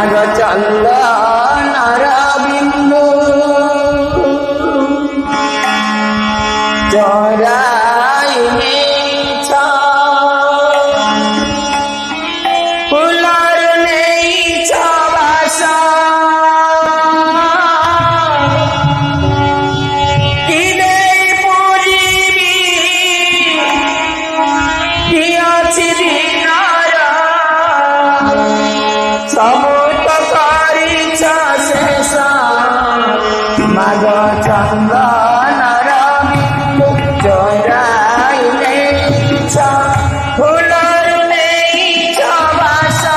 माघ चंदनर बिंदु चोराई नेछ फुलर नेछ बासा सबूत करिछ शेष माघ चंदनर बिंदु चोराई नेछ फुलर नेछ बासा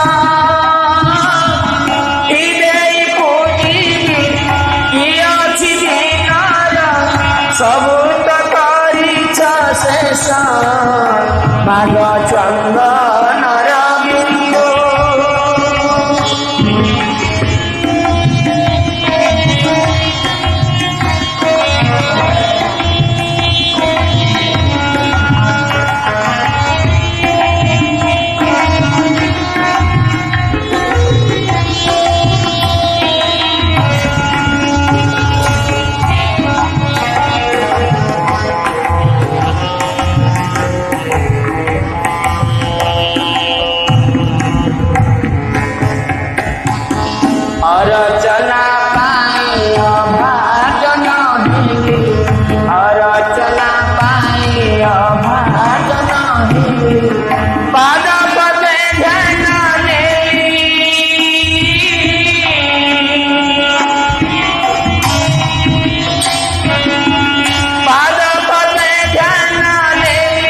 हृदय पूजिबी कि अछि दिनर सबूत करिछ शेष माघ चंदनर बिंदु अर्चना पाई अभाजन हिली अर्चना पाई अभाजन हिली पाद पदे ध्यान नेली पाद पदे ध्यान नेली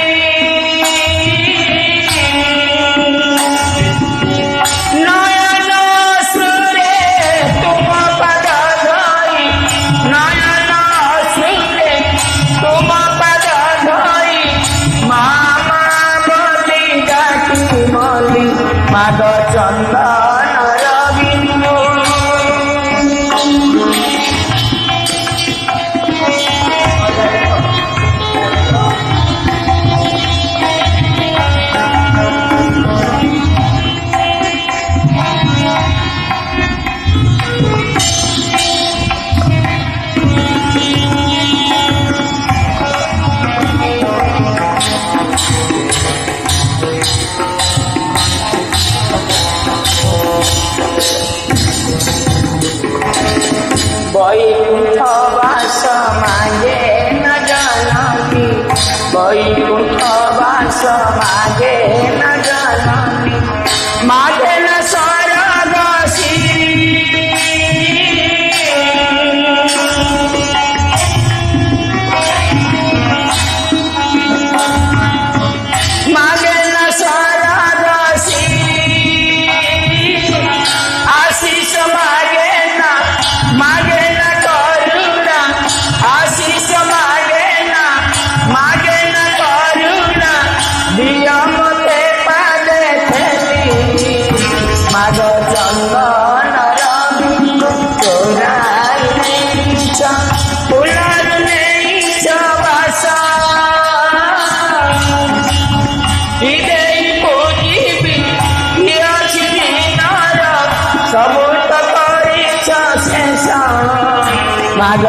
नयन श्रुरे तुम पद धोई नयन श्रुरे तुम पद धोई मामा बोली डाकी बोली माघ चंदनर बिंदु वैकुंठ वास मागे न जानती वैकुंठ वास मागे न जानती मागे न स्वर्ग मागे न स्वर्ग आशीष मागे न मागे न करुणा आशीष मागे न करुणा दिया मते पादे थेली माघ चंदनर बिंदु चोराई नेछ फुलर नेछ बासा हृदय पूजिबी कि अछि दिनर सबूत करिछ शेष माघ